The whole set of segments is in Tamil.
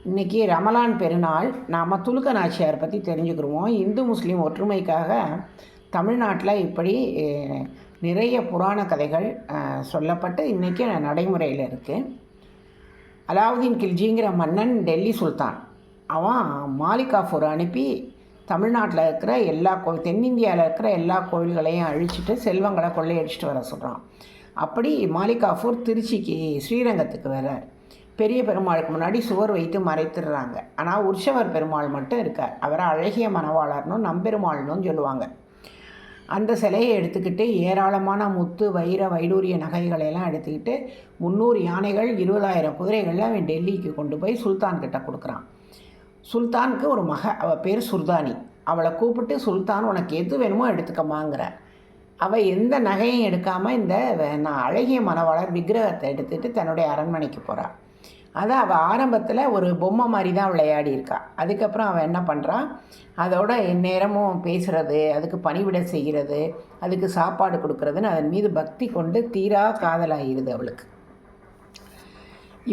இன்றைக்கி ரமலான் பெருநாள். நாம் துலுக்க நாச்சியார் பற்றி தெரிஞ்சுக்கிடுவோம். இந்து முஸ்லீம் ஒற்றுமைக்காக தமிழ்நாட்டில் இப்படி நிறைய புராண கதைகள் சொல்லப்பட்டு இன்றைக்கி நடைமுறையில் இருக்குது. அலாவுதீன் கில்ஜிங்கிற மன்னன் டெல்லி சுல்தான் அவன் மாலிகாஃபூர் அனுப்பி தமிழ்நாட்டில் இருக்கிற எல்லா தென்னிந்தியாவில் இருக்கிற எல்லா கோவில்களையும் அழிச்சிட்டு செல்வங்களை கொள்ளையடிச்சிட்டு வர சொல்கிறான். அப்படி மாலிகாஃபூர் திருச்சிக்கு ஸ்ரீரங்கத்துக்கு வர்றார். பெரிய பெருமாளுக்கு முன்னாடி சுவர் வைத்து மறைத்துடுறாங்க. ஆனால் உற்சவர் பெருமாள் மட்டும் இருக்கார். அவரை அழகிய மணவாளர்னும் நம்பெருமாள்னும் சொல்லுவாங்க. அந்த சிலையை எடுத்துக்கிட்டு ஏராளமான முத்து வைர வைடூரிய நகைகளையெல்லாம் எடுத்துக்கிட்டு 300 யானைகள் 20,000 குதிரைகளில் அவன் டெல்லிக்கு கொண்டு போய் சுல்தான்கிட்ட கொடுக்குறான். சுல்தானுக்கு ஒரு அவள் பேர் சுர்தானி. அவளை கூப்பிட்டு சுல்தான் உனக்கு எது வேணுமோ எடுத்துக்கமாங்கிற. அவள் எந்த நகையும் எடுக்காமல் இந்த நான் அழகிய மணவாளர் விக்கிரகத்தை எடுத்துகிட்டு தன்னுடைய அரண்மனைக்கு போகிறாள். அதை அவள் ஆரம்பத்தில் ஒரு பொம்மை மாதிரி தான் விளையாடி இருக்கா. அதுக்கப்புறம் அவள் என்ன பண்ணுறான், அதோட நேரமும் பேசுகிறது, அதுக்கு பணிவிடை செய்கிறது, அதுக்கு சாப்பாடு கொடுக்குறதுன்னு அதன் மீது பக்தி கொண்டு தீரா காதலாகிடுது அவளுக்கு.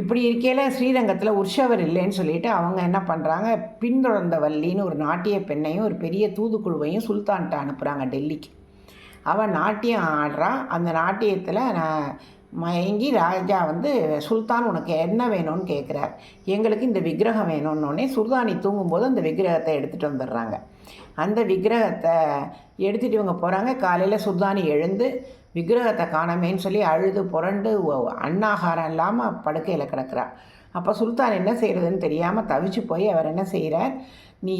இப்படி இருக்கையில் ஸ்ரீரங்கத்தில் உற்சவர் இல்லைன்னு சொல்லிட்டு அவங்க என்ன பண்ணுறாங்க, பின்தொடர்ந்த வள்ளின்னு ஒரு நாட்டிய பெண்ணையும் ஒரு பெரிய தூதுக்குழுவையும் சுல்தான்கிட்ட அனுப்புகிறாங்க டெல்லிக்கு. அவள் நாட்டியம் ஆடுறா. அந்த நாட்டியத்தில் மயங்கி ராஜா சுல்தான் உனக்கு என்ன வேணும்னு கேட்குறார். எங்களுக்கு இந்த விக்கிரகம் வேணும்னோடனே சுல்தானி தூங்கும்போது அந்த விக்கிரகத்தை எடுத்துகிட்டு வந்துடுறாங்க. அந்த விக்கிரகத்தை எடுத்துகிட்டு இவங்க போகிறாங்க. காலையில் சுல்தானி எழுந்து விக்கிரகத்தை காணமேன்னு சொல்லி அழுது புரண்டு அன்னாகாரம் இல்லாமல் படுக்கையில் கிடக்கிறார். அப்போ சுல்தான் என்ன செய்கிறதுன்னு தெரியாமல் தவிச்சு போய் அவர் என்ன செய்கிறார், நீ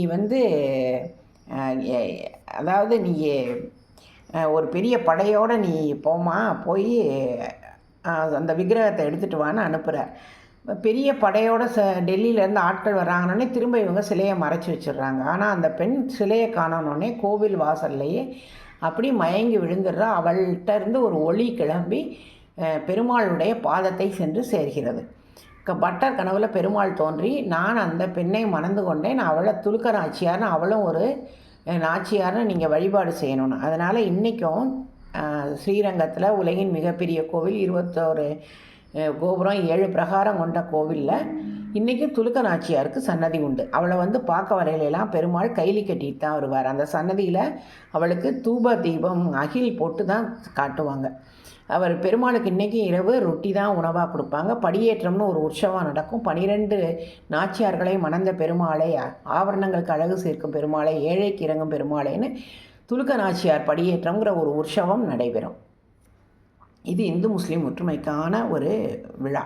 அதாவது நீ ஒரு பெரிய படையோடு நீ போய் அந்த விக்கிரகத்தை எடுத்துகிட்டு வான்னு அனுப்புகிறார். பெரிய படையோட டெல்லியிலேருந்து ஆட்கள் வர்றாங்கன்னே திரும்ப இவங்க சிலையை மறைச்சி வச்சிடுறாங்க. ஆனால் அந்த பெண் சிலையை காணணுன்னே கோவில் வாசல்லையே அப்படி மயங்கி விழுந்துடுறா. அவள்கிட்ட இருந்து ஒரு ஒளி கிளம்பி பெருமாளுடைய பாதத்தை சென்று சேர்கிறது. பட்டர் கனவுல பெருமாள் தோன்றி, நான் அந்த பெண்ணை மணந்து கொண்டேன், அவளை துலுக்க நாச்சியார்னு அவளும் ஒரு நாச்சியார்னு நீங்கள் வழிபாடு செய்யணும்னு. அதனால் இன்றைக்கும் ஸ்ரீரங்கத்தில் உலகின் மிகப்பெரிய கோவில் 21 கோபுரம் 7 பிரகாரம் கொண்ட கோவிலில் இன்றைக்கும் துலுக்க நாச்சியாருக்கு சன்னதி உண்டு. அவளை பார்க்க வரையிலெல்லாம் பெருமாள் கைலி கட்டிட்டு தான் வருவார். அந்த சன்னதியில் அவளுக்கு தூப தீபம் அகில் போட்டு தான் காட்டுவாங்க. அவர் பெருமாளுக்கு இன்றைக்கி இரவு ரொட்டி தான் உணவாக கொடுப்பாங்க. படியேற்றம்னு ஒரு உற்சவம் நடக்கும். 12 நாச்சியார்களை மணந்த பெருமாளை, ஆவரணங்களுக்கு அழகு சேர்க்கும் பெருமாளை, ஏழைக்கு இறங்கும் பெருமாளைன்னு துலுக்க நாச்சியார் படியேற்றம்ங்கிற ஒரு உற்சவம் நடைபெறும். இது இந்து முஸ்லீம் ஒற்றுமைக்கான ஒரு விழா.